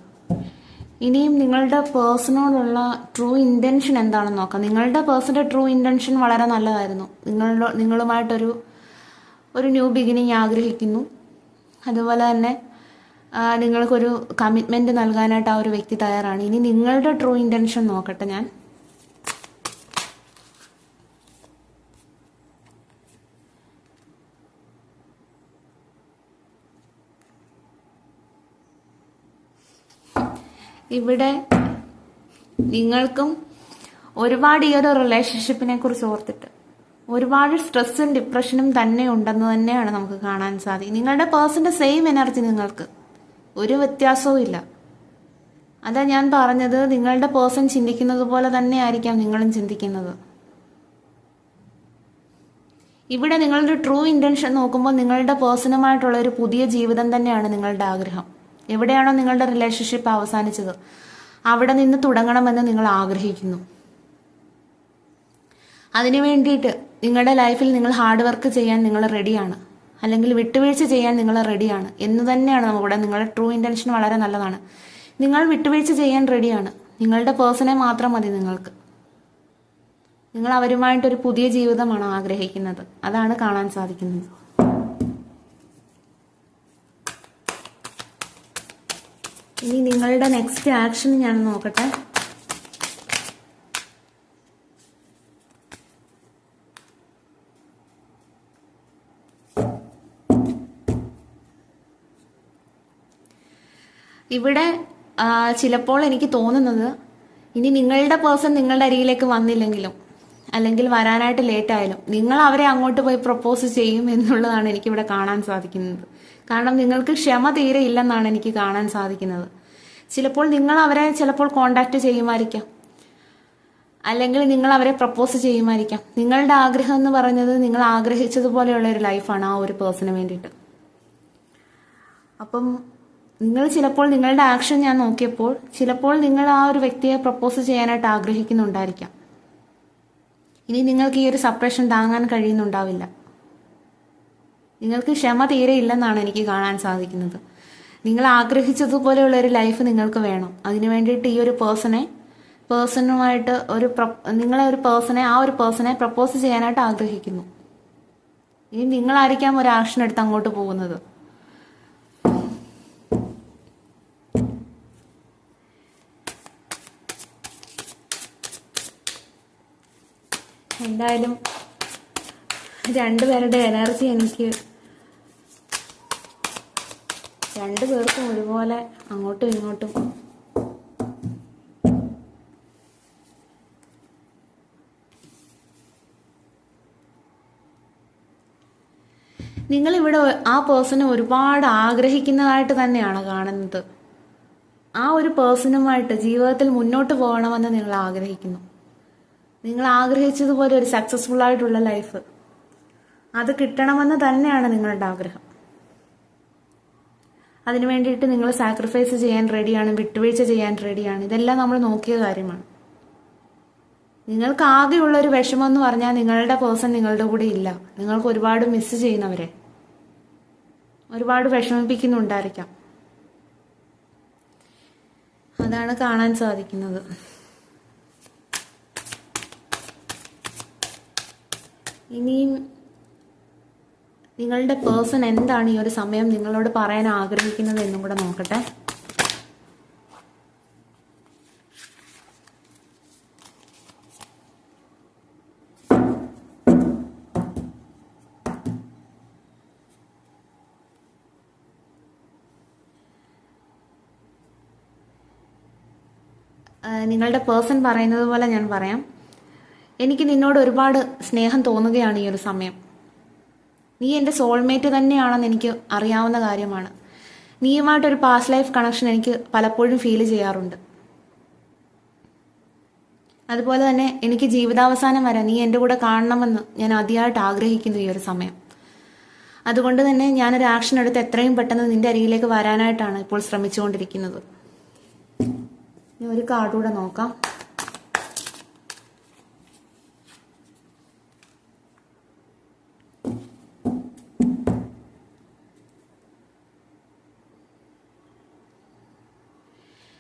ഇനിയും നിങ്ങളുടെ പേഴ്സണോടുള്ള ട്രൂ ഇൻറ്റൻഷൻ എന്താണെന്ന് നോക്കാം. നിങ്ങളുടെ പേഴ്സൻ്റെ ട്രൂ ഇൻറ്റൻഷൻ വളരെ നല്ലതായിരുന്നു. നിങ്ങളുമായിട്ടൊരു ന്യൂ ബിഗിനിങ് ആഗ്രഹിക്കുന്നു. അതുപോലെ തന്നെ നിങ്ങൾക്കൊരു കമ്മിറ്റ്മെൻറ്റ് നൽകാനായിട്ട് ആ ഒരു വ്യക്തി തയ്യാറാണ്. ഇനി നിങ്ങളുടെ ട്രൂ ഇൻറ്റൻഷൻ നോക്കട്ടെ ഞാൻ. ഇവിടെ നിങ്ങൾക്കും ഒരുപാട് ഈ ഒരു റിലേഷൻഷിപ്പിനെ കുറിച്ച് ഓർത്തിട്ട് ഒരുപാട് സ്ട്രെസ്സും ഡിപ്രഷനും തന്നെ ഉണ്ടെന്ന് തന്നെയാണ് നമുക്ക് കാണാൻ സാധിക്കും. നിങ്ങളുടെ പേഴ്സന്റെ സെയിം എനർജി നിങ്ങൾക്ക് ഒരു വ്യത്യാസവും ഇല്ല. അതാ ഞാൻ പറഞ്ഞത്, നിങ്ങളുടെ പേഴ്സൺ ചിന്തിക്കുന്നത് പോലെ തന്നെ ആയിരിക്കാം നിങ്ങളും ചിന്തിക്കുന്നത്. ഇവിടെ നിങ്ങളുടെ ട്രൂ ഇൻറ്റൻഷൻ നോക്കുമ്പോൾ നിങ്ങളുടെ പേഴ്സണുമായിട്ടുള്ള ഒരു പുതിയ ജീവിതം തന്നെയാണ് നിങ്ങളുടെ ആഗ്രഹം. എവിടെയാണോ നിങ്ങളുടെ റിലേഷൻഷിപ്പ് അവസാനിച്ചത് അവിടെ നിന്ന് തുടങ്ങണമെന്ന് നിങ്ങൾ ആഗ്രഹിക്കുന്നു. അതിനു വേണ്ടിയിട്ട് നിങ്ങളുടെ ലൈഫിൽ നിങ്ങൾ ഹാർഡ് വർക്ക് ചെയ്യാൻ നിങ്ങൾ റെഡിയാണ്, അല്ലെങ്കിൽ വിട്ടുവീഴ്ച ചെയ്യാൻ നിങ്ങൾ റെഡിയാണ് എന്ന് തന്നെയാണ് നമുക്കിവിടെ. നിങ്ങളുടെ ട്രൂ ഇൻറ്റൻഷൻ വളരെ നല്ലതാണ്. നിങ്ങൾ വിട്ടുവീഴ്ച ചെയ്യാൻ റെഡിയാണ്. നിങ്ങളുടെ പേഴ്സണെ മാത്രം മതി നിങ്ങൾക്ക്. നിങ്ങൾ അവരുമായിട്ടൊരു പുതിയ ജീവിതമാണ് ആഗ്രഹിക്കുന്നത്. അതാണ് കാണാൻ സാധിക്കുന്നത്. ഇനി നിങ്ങളുടെ നെക്സ്റ്റ് ആക്ഷൻ ഞാൻ നോക്കട്ടെ. ഇവിടെ ചിലപ്പോൾ എനിക്ക് തോന്നുന്നത്, ഇനി നിങ്ങളുടെ പേഴ്സൺ നിങ്ങളുടെ അരികിലേക്ക് വന്നില്ലെങ്കിലും അല്ലെങ്കിൽ വരാനായിട്ട് ലേറ്റ് ആയാലും നിങ്ങൾ അവരെ അങ്ങോട്ട് പോയി പ്രപ്പോസ് ചെയ്യും എന്നുള്ളതാണ് എനിക്കിവിടെ കാണാൻ സാധിക്കുന്നത്. കാരണം നിങ്ങൾക്ക് ക്ഷമ തീരെ ഇല്ലെന്നാണ് എനിക്ക് കാണാൻ സാധിക്കുന്നത്. ചിലപ്പോൾ നിങ്ങൾ അവരെ കോണ്ടാക്ട് ചെയ്യുമായിരിക്കാം, അല്ലെങ്കിൽ നിങ്ങൾ അവരെ പ്രപ്പോസ് ചെയ്യുമായിരിക്കാം. നിങ്ങളുടെ ആഗ്രഹം എന്ന് പറയുന്നത് നിങ്ങൾ ആഗ്രഹിച്ചതുപോലെയുള്ള ഒരു ലൈഫാണ് ആ ഒരു പേഴ്സണിന് വേണ്ടിയിട്ട്. അപ്പം നിങ്ങൾ ചിലപ്പോൾ നിങ്ങളുടെ ആക്ഷൻ ഞാൻ നോക്കിയപ്പോൾ ചിലപ്പോൾ നിങ്ങൾ ആ ഒരു വ്യക്തിയെ പ്രപ്പോസ് ചെയ്യാനായിട്ട് ആഗ്രഹിക്കുന്നുണ്ടായിരിക്കാം. ഇനി നിങ്ങൾക്ക് ഈ ഒരു സെപ്പറേഷൻ താങ്ങാൻ കഴിയുന്നുണ്ടാവില്ല. നിങ്ങൾക്ക് ക്ഷമ തീരെ ഇല്ലെന്നാണ് എനിക്ക് കാണാൻ സാധിക്കുന്നത്. നിങ്ങൾ ആഗ്രഹിച്ചതുപോലെയുള്ള ഒരു ലൈഫ് നിങ്ങൾക്ക് വേണം. അതിനു വേണ്ടിയിട്ട് ഈ ഒരു പേഴ്സണുമായിട്ട് ആ ഒരു പേഴ്സണെ പ്രപ്പോസ് ചെയ്യാനായിട്ട് ആഗ്രഹിക്കുന്നു. ഇനി നിങ്ങളായിരിക്കാം ഒരു ആക്ഷൻ എടുത്ത് അങ്ങോട്ട് പോകുന്നത്. എന്തായാലും രണ്ടുപേരുടെ എനർജി എനിക്ക് രണ്ടുപേർക്കും ഒരുപോലെ അങ്ങോട്ടും ഇങ്ങോട്ടും നിങ്ങളിവിടെ ആ പേഴ്സണെ ഒരുപാട് ആഗ്രഹിക്കുന്നതായിട്ട് തന്നെയാണ് കാണുന്നത്. ആ ഒരു പേഴ്സണുമായിട്ട് ജീവിതത്തിൽ മുന്നോട്ട് പോകണമെന്ന് നിങ്ങൾ ആഗ്രഹിക്കുന്നു. നിങ്ങൾ ആഗ്രഹിച്ചതുപോലെ ഒരു സക്സസ്ഫുൾ ആയിട്ടുള്ള ലൈഫ് അത് കിട്ടണമെന്ന് തന്നെയാണ് നിങ്ങളുടെ ആഗ്രഹം. അതിനു വേണ്ടിയിട്ട് നിങ്ങൾ സാക്രിഫൈസ് ചെയ്യാൻ റെഡിയാണ്, വിട്ടുവീഴ്ച ചെയ്യാൻ റെഡിയാണ്. ഇതെല്ലാം നമ്മൾ നോക്കിയ കാര്യമാണ്. നിങ്ങൾക്ക് ആകെയുള്ള ഒരു വിഷമം എന്ന് പറഞ്ഞാൽ നിങ്ങളുടെ പേഴ്സൺ നിങ്ങളുടെ കൂടെ ഇല്ല. നിങ്ങൾക്ക് ഒരുപാട് മിസ് ചെയ്യുന്നവരെ ഒരുപാട് വിഷമിപ്പിക്കുന്നുണ്ടായിരിക്കാം. അതാണ് കാണാൻ സാധിക്കുന്നത്. ഇനിയും നിങ്ങളുടെ പേഴ്സൺ എന്താണ് ഈ ഒരു സമയം നിങ്ങളോട് പറയാൻ ആഗ്രഹിക്കുന്നത് എന്നും കൂടെ നോക്കട്ടെ. നിങ്ങളുടെ പേഴ്സൺ പറയുന്നത് പോലെ ഞാൻ പറയാം. എനിക്ക് നിന്നോട് ഒരുപാട് സ്നേഹം തോന്നുകയാണ് ഈ ഒരു സമയം. നീ എൻ്റെ സോൾമേറ്റ് തന്നെയാണെന്ന് എനിക്ക് അറിയാവുന്ന കാര്യമാണ്. നീയുമായിട്ടൊരു പാസ്റ്റ് ലൈഫ് കണക്ഷൻ എനിക്ക് പലപ്പോഴും ഫീൽ ചെയ്യാറുണ്ട്. അതുപോലെ തന്നെ എനിക്ക് ജീവിതാവസാനം വരെ നീ എൻ്റെ കൂടെ കാണണമെന്ന് ഞാൻ അതിയായിട്ട് ആഗ്രഹിക്കുന്നു ഈ ഒരു സമയം. അതുകൊണ്ട് തന്നെ ഞാനൊരു ആക്ഷൻ എടുത്ത് എത്രയും പെട്ടെന്ന് നിന്റെ അരികിലേക്ക് വരാനായിട്ടാണ് ഇപ്പോൾ ശ്രമിച്ചുകൊണ്ടിരിക്കുന്നത്. ഇനി ഒരു കാർഡ് കൂടെ നോക്കാം.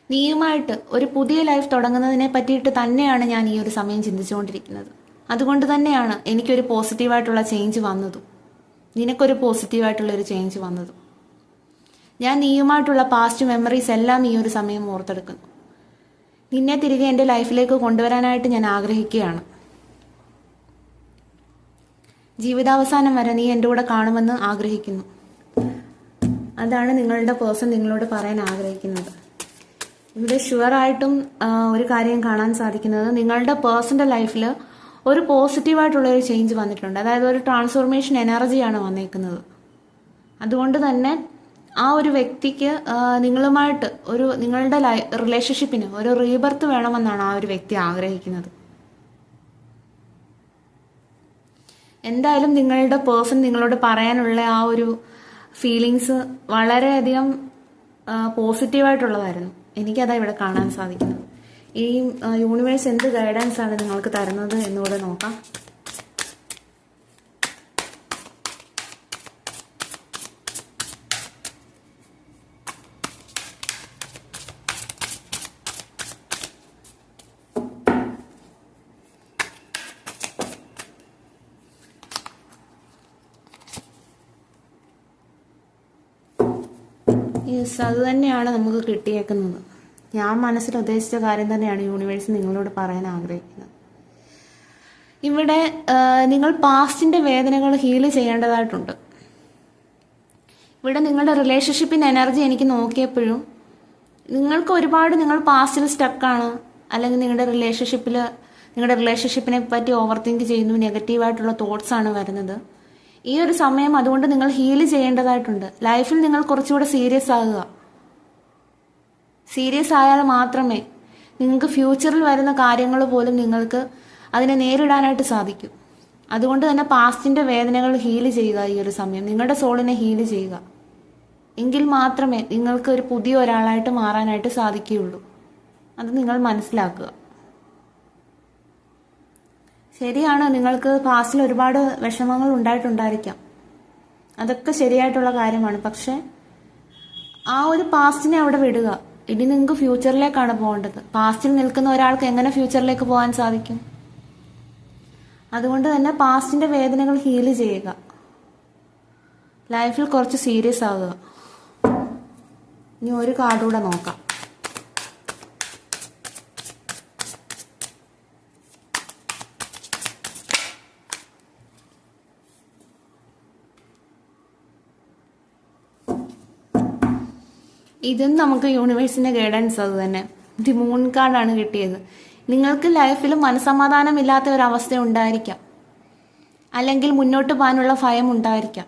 നീയുമായിട്ട് ഒരു പുതിയ ലൈഫ് തുടങ്ങുന്നതിനെ പറ്റിയിട്ട് തന്നെയാണ് ഞാൻ ഈ ഒരു സമയം ചിന്തിച്ചുകൊണ്ടിരിക്കുന്നത്. അതുകൊണ്ട് തന്നെയാണ് എനിക്കൊരു പോസിറ്റീവായിട്ടുള്ള ചേഞ്ച് വന്നതും നിനക്കൊരു പോസിറ്റീവായിട്ടുള്ളൊരു ചേഞ്ച് വന്നതും. ഞാൻ നീയുമായിട്ടുള്ള പാസ്റ്റ് മെമ്മറീസ് എല്ലാം ഈ ഒരു സമയം ഓർത്തെടുക്കുന്നു. നിന്നെ തിരികെ എൻ്റെ ലൈഫിലേക്ക് കൊണ്ടുവരാനായിട്ട് ഞാൻ ആഗ്രഹിക്കുകയാണ്. ജീവിതാവസാനം വരെ നീ എൻ്റെ കൂടെ കാണുമെന്ന് ആഗ്രഹിക്കുന്നു. അതാണ് നിങ്ങളുടെ പേഴ്സൺ നിങ്ങളോട് പറയാൻ ആഗ്രഹിക്കുന്നത്. ഇവിടെ ഷുവറായിട്ടും ഒരു കാര്യം കാണാൻ സാധിക്കുന്നത്, നിങ്ങളുടെ പേഴ്സൻ്റെ ലൈഫിൽ ഒരു പോസിറ്റീവായിട്ടുള്ള ഒരു ചേഞ്ച് വന്നിട്ടുണ്ട്. അതായത് ഒരു ട്രാൻസ്ഫോർമേഷൻ എനർജിയാണ് വന്നേക്കുന്നത്. അതുകൊണ്ട് തന്നെ ആ ഒരു വ്യക്തിക്ക് നിങ്ങളുമായിട്ട് നിങ്ങളുടെ റിലേഷൻഷിപ്പിന് ഒരു റീബർത്ത് വേണമെന്നാണ് ആ ഒരു വ്യക്തി ആഗ്രഹിക്കുന്നത്. എന്തായാലും നിങ്ങളുടെ പേഴ്സൺ നിങ്ങളോട് പറയാനുള്ള ആ ഒരു ഫീലിങ്സ് വളരെയധികം പോസിറ്റീവായിട്ടുള്ളതായിരുന്നു. എനിക്കതാ ഇവിടെ കാണാൻ സാധിക്കുന്നത്. ഈ യൂണിവേഴ്സ് എന്ത് ഗൈഡൻസ് ആണ് നിങ്ങൾക്ക് തരുന്നത് എന്നുകൂടെ നോക്കാം. യെസ്, അത് തന്നെയാണ് നമുക്ക് കിട്ടിയേക്കുന്നത്. ഞാൻ മനസ്സിൽ ഉദ്ദേശിച്ച കാര്യം തന്നെയാണ് യൂണിവേഴ്സ് നിങ്ങളോട് പറയാൻ ആഗ്രഹിക്കുന്നത്. ഇവിടെ നിങ്ങൾ പാസ്റ്റിന്റെ വേദനകൾ ഹീല് ചെയ്യേണ്ടതായിട്ടുണ്ട്. ഇവിടെ നിങ്ങളുടെ റിലേഷൻഷിപ്പിന്റെ എനർജി എനിക്ക് നോക്കിയപ്പോഴും നിങ്ങൾക്ക് ഒരുപാട് നിങ്ങൾ പാസ്റ്റിൽ സ്റ്റക്കാണ്, അല്ലെങ്കിൽ നിങ്ങളുടെ റിലേഷൻഷിപ്പിനെ പറ്റി ഓവർ തിങ്ക് ചെയ്യുന്നു, നെഗറ്റീവായിട്ടുള്ള തോട്ട്സ് ആണ് വരുന്നത്. ഈ ഒരു സമയം അതുകൊണ്ട് നിങ്ങൾ ഹീല് ചെയ്യേണ്ടതായിട്ടുണ്ട്. ലൈഫിൽ നിങ്ങൾ കുറച്ചുകൂടെ സീരിയസ് ആകുക. സീരിയസ് ആയാൽ മാത്രമേ നിങ്ങൾക്ക് ഫ്യൂച്ചറിൽ വരുന്ന കാര്യങ്ങൾ പോലും നിങ്ങൾക്ക് അതിനെ നേരിടാനായിട്ട് സാധിക്കൂ. അതുകൊണ്ട് തന്നെ പാസ്റ്റിന്റെ വേദനകൾ ഹീല് ചെയ്യുക. ഈ ഒരു സമയം നിങ്ങളുടെ സോളിനെ ഹീല് ചെയ്യുക. എങ്കിൽ മാത്രമേ നിങ്ങൾക്ക് ഒരു പുതിയ ഒരാളായിട്ട് മാറാനായിട്ട് സാധിക്കുകയുള്ളൂ. അത് നിങ്ങൾ മനസ്സിലാക്കുക. ശരിയാണ്, നിങ്ങൾക്ക് പാസ്റ്റിൽ ഒരുപാട് വിഷമങ്ങൾ ഉണ്ടായിട്ടുണ്ടായിരിക്കാം. അതൊക്കെ ശരിയായിട്ടുള്ള കാര്യമാണ്. പക്ഷെ ആ ഒരു പാസ്റ്റിനെ അവിടെ വിടുക. ഇനി നിങ്ങൾക്ക് ഫ്യൂച്ചറിലേക്കാണ് പോകേണ്ടത്. പാസ്റ്റിൽ നിൽക്കുന്ന ഒരാൾക്ക് എങ്ങനെ ഫ്യൂച്ചറിലേക്ക് പോകാൻ സാധിക്കും? അതുകൊണ്ട് തന്നെ പാസ്റ്റിന്റെ വേദനകൾ ഹീല് ചെയ്യുക. ലൈഫിൽ കുറച്ച് സീരിയസ് ആകുക. ഇനി ഒരു കാർഡ് കൂടെ നോക്കാം. ഇതും നമുക്ക് യൂണിവേഴ്സിന്റെ ഗൈഡൻസ് അത് തന്നെ. ദി മൂൺ കാർഡാണ് കിട്ടിയത്. നിങ്ങൾക്ക് ലൈഫിൽ മനസമാധാനമില്ലാത്ത ഒരവസ്ഥ ഉണ്ടായിരിക്കാം, അല്ലെങ്കിൽ മുന്നോട്ട് പോകാനുള്ള ഭയം ഉണ്ടായിരിക്കാം.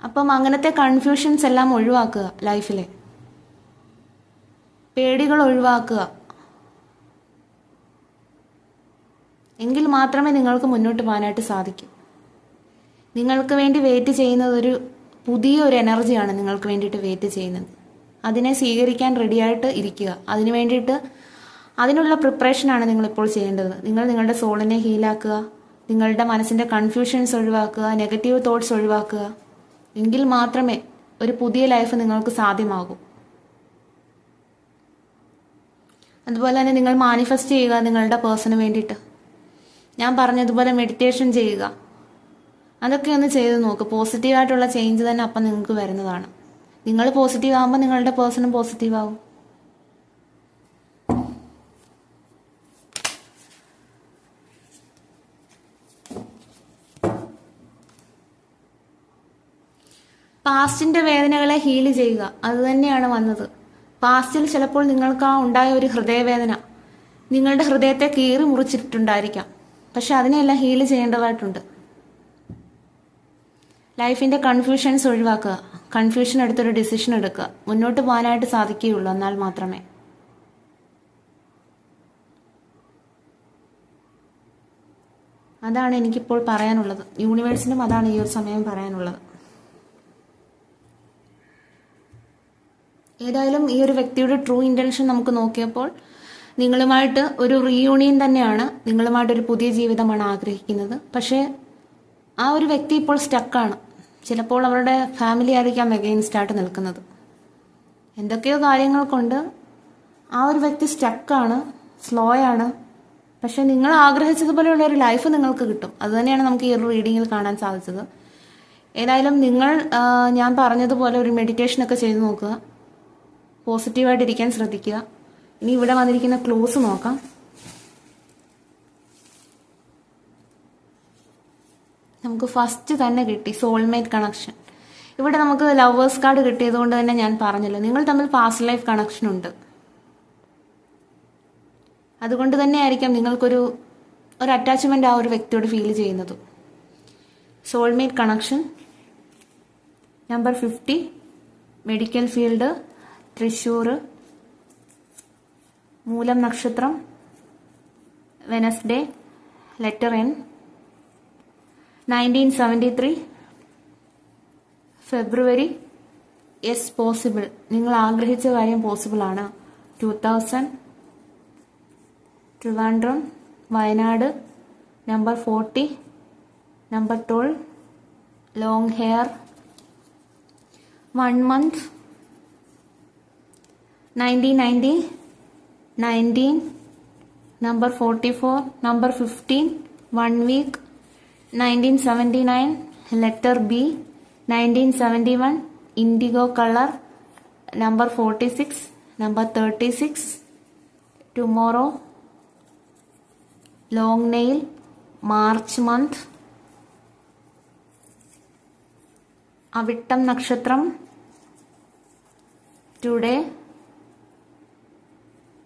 അപ്പം അങ്ങനത്തെ കൺഫ്യൂഷൻസ് എല്ലാം ഒഴിവാക്കുക. ലൈഫിലെ പേടികൾ ഒഴിവാക്കുക. എങ്കിൽ മാത്രമേ നിങ്ങൾക്ക് മുന്നോട്ട് പോകാനായിട്ട് സാധിക്കൂ. നിങ്ങൾക്ക് വേണ്ടി വെയിറ്റ് ചെയ്യുന്നത് പുതിയൊരു എനർജിയാണ് നിങ്ങൾക്ക് വേണ്ടിയിട്ട് വെയിറ്റ് ചെയ്യുന്നത്. അതിനെ സ്വീകരിക്കാൻ റെഡിയായിട്ട് ഇരിക്കുക. അതിനു വേണ്ടിയിട്ട് അതിനുള്ള പ്രിപ്പറേഷനാണ് നിങ്ങളിപ്പോൾ ചെയ്യേണ്ടത്. നിങ്ങളുടെ സോളിനെ ഹീലാക്കുക, നിങ്ങളുടെ മനസ്സിൻ്റെ കൺഫ്യൂഷൻസ് ഒഴിവാക്കുക, നെഗറ്റീവ് തോട്ട്സ് ഒഴിവാക്കുക. എങ്കിൽ മാത്രമേ ഒരു പുതിയ ലൈഫ് നിങ്ങൾക്ക് സാധ്യമാകൂ. അതുപോലെ തന്നെ നിങ്ങൾ മാനിഫെസ്റ്റ് ചെയ്യുക നിങ്ങളുടെ പേഴ്സണ് വേണ്ടിയിട്ട്. ഞാൻ പറഞ്ഞതുപോലെ മെഡിറ്റേഷൻ ചെയ്യുക. അതൊക്കെ ഒന്ന് ചെയ്ത് നോക്ക്. പോസിറ്റീവായിട്ടുള്ള ചേഞ്ച് തന്നെ അപ്പം നിങ്ങൾക്ക് വരുന്നതാണ്. നിങ്ങൾ പോസിറ്റീവ് ആകുമ്പോൾ നിങ്ങളുടെ പേഴ്സണും പോസിറ്റീവ് ആകും. പാസ്റ്റിന്റെ വേദനകളെ ഹീല് ചെയ്യുക. അത് തന്നെയാണ് വന്നത്. പാസ്റ്റിൽ ചിലപ്പോൾ നിങ്ങൾക്ക് ഉണ്ടായ ഒരു ഹൃദയവേദന നിങ്ങളുടെ ഹൃദയത്തെ കീറി മുറിച്ചിട്ടുണ്ടായിരിക്കാം. പക്ഷെ അതിനെല്ലാം ഹീല് ചെയ്യേണ്ടതായിട്ടുണ്ട്. ലൈഫിന്റെ കൺഫ്യൂഷൻസ് ഒഴിവാക്കുക. കൺഫ്യൂഷൻ എടുത്തൊരു ഡിസിഷൻ എടുക്കുക. മുന്നോട്ട് പോകാനായിട്ട് സാധിക്കുകയുള്ളൂ. എന്നാൽ മാത്രമേ. അതാണ് എനിക്കിപ്പോൾ പറയാനുള്ളത്. യൂണിവേഴ്സിനും അതാണ് ഈ ഒരു സമയം പറയാനുള്ളത്. ഏതായാലും ഈ ഒരു വ്യക്തിയുടെ ട്രൂ ഇന്റൻഷൻ നമുക്ക് നോക്കിയപ്പോൾ നിങ്ങളുമായിട്ട് ഒരു റീയൂണിയൻ തന്നെയാണ്. നിങ്ങളുമായിട്ടൊരു പുതിയ ജീവിതമാണ് ആഗ്രഹിക്കുന്നത്. പക്ഷേ ആ ഒരു വ്യക്തി ഇപ്പോൾ സ്റ്റക്കാണ്. ചിലപ്പോൾ അവരുടെ ഫാമിലി ആയിരിക്കാം അഗെയിൻസ്റ്റ് ആയിട്ട് നിൽക്കുന്നത്. എന്തൊക്കെയോ കാര്യങ്ങൾ കൊണ്ട് ആ ഒരു വ്യക്തി സ്റ്റക്കാണ്, സ്ലോ ആണ്. പക്ഷെ നിങ്ങൾ ആഗ്രഹിച്ചതുപോലെയുള്ള ഒരു ലൈഫ് നിങ്ങൾക്ക് കിട്ടും. അതുതന്നെയാണ് നമുക്ക് ഈ ഒരു റീഡിങ്ങിൽ കാണാൻ സാധിച്ചത്. ഏതായാലും നിങ്ങൾ ഞാൻ പറഞ്ഞതുപോലെ ഒരു മെഡിറ്റേഷനൊക്കെ ചെയ്ത് നോക്കുക. പോസിറ്റീവായിട്ടിരിക്കാൻ ശ്രദ്ധിക്കുക. ഇനി ഇവിടെ വന്നിരിക്കുന്ന ക്ലോസ് നോക്കാം. നമുക്ക് ഫസ്റ്റ് തന്നെ കിട്ടി സോൾമേറ്റ് കണക്ഷൻ. ഇവിടെ നമുക്ക് ലവേഴ്സ് കാർഡ് കിട്ടിയത് കൊണ്ട് തന്നെ ഞാൻ പറഞ്ഞല്ലോ, നിങ്ങൾ തമ്മിൽ പാസ്റ്റ് ലൈഫ് കണക്ഷൻ ഉണ്ട്. അതുകൊണ്ട് തന്നെ ആയിരിക്കാം നിങ്ങൾക്കൊരു അറ്റാച്ച്മെന്റ് ആ ഒരു വ്യക്തിയോട് ഫീൽ ചെയ്യുന്നത്. Soulmate connection number 50, medical field, Thrissur, മൂലം നക്ഷത്രം, Wednesday, letter N, 1973 February. Yes, possible. നിങ്ങൾ ആഗ്രഹിച്ച കാര്യം പോസിബിൾ ആണ്. 2000 Trivandrum, Wayanad, number 40, number 12, long hair, 1 month, 1990, 19, number 44, number 15, 1 week, 1979, letter B, 1971, indigo color, number 46, number 36, tomorrow, long nail, March month, Avittam Nakshatram, today,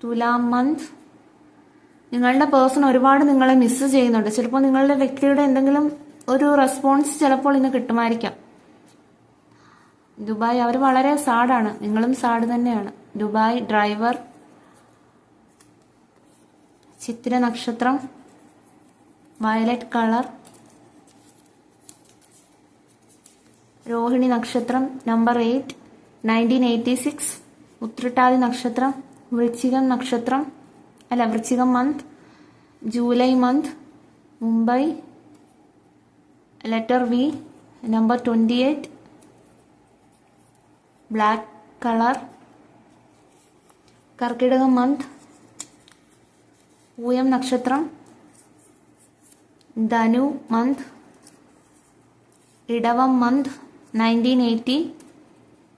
തുലാം month. നിങ്ങളുടെ person ഒരുപാട് നിങ്ങളെ miss ചെയ്യുന്നുണ്ട്. ചിലപ്പോൾ നിങ്ങളുടെ വ്യക്തിയുടെ എന്തെങ്കിലും ഒരു റെസ്പോൺസ് ചിലപ്പോൾ ഇന്ന് കിട്ടുമായിരിക്കാം. ദുബായ്, അവർ വളരെ സാഡാണ്. നിങ്ങളും സാഡ് തന്നെയാണ്. ദുബായ്, ഡ്രൈവർ, ചിത്ര നക്ഷത്രം, വയലറ്റ് കളർ, രോഹിണി നക്ഷത്രം, നമ്പർ 8, 1986, ഉത്രട്ടാതി നക്ഷത്രം, വൃശ്ചികം നക്ഷത്രം, വൃശ്ചികം month, July month, Mumbai, letter V, number 28, black colour, കർക്കിടകം മന്ത്, പൂയം നക്ഷത്രം, ധനു മന്ത്, ഇടവം മന്ത്, 1980,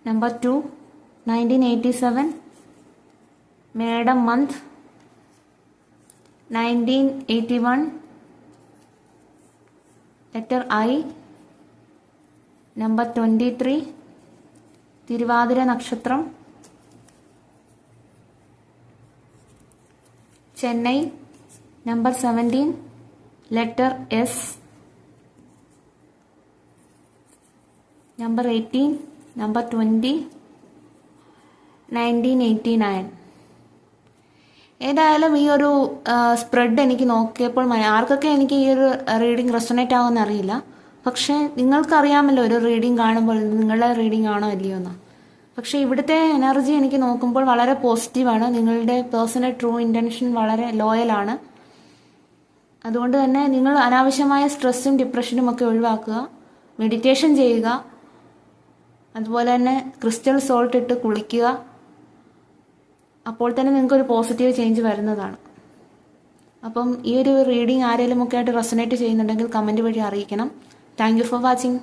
നമ്പർ 2, 1987, മേടം മന്ത്, 1981, ലെറ്റർ I, നമ്പർ 23, തിരുവാതിര നക്ഷത്രം, Chennai, number 17, letter S, number 18, number 20, 1989. ഏതായാലും ഈ ഒരു സ്പ്രെഡ് എനിക്ക് നോക്കിയപ്പോൾ ആർക്കൊക്കെ എനിക്ക് ഈ ഒരു റീഡിങ് റെസൊനേറ്റ് ആവുമെന്ന് അറിയില്ല. പക്ഷേ നിങ്ങൾക്കറിയാമല്ലോ ഒരു റീഡിങ് കാണുമ്പോൾ നിങ്ങളുടെ റീഡിങ് ആണോ അല്ലയോ എന്ന്. പക്ഷേ ഇവിടുത്തെ എനർജി എനിക്ക് നോക്കുമ്പോൾ വളരെ പോസിറ്റീവാണ്. നിങ്ങളുടെ പേഴ്സണൽ ട്രൂ ഇൻറ്റൻഷൻ വളരെ ലോയലാണ്. അതുകൊണ്ട് തന്നെ നിങ്ങൾ അനാവശ്യമായ സ്ട്രെസ്സും ഡിപ്രഷനും ഒക്കെ ഒഴിവാക്കുക, മെഡിറ്റേഷൻ ചെയ്യുക, അതുപോലെ തന്നെ ക്രിസ്റ്റൽ സോൾട്ട് ഇട്ട് കുളിക്കുക. അപ്പോൾ തന്നെ നിങ്ങൾക്കൊരു പോസിറ്റീവ് ചേഞ്ച് വരുന്നതാണ്. അപ്പം ഈ ഒരു റീഡിങ് ആരെങ്കിലും ഒക്കെ ആയിട്ട് റെസൊനേറ്റ് ചെയ്യുന്നുണ്ടെങ്കിൽ കമൻറ്റ് വഴി അറിയിക്കണം. Thank you for watching.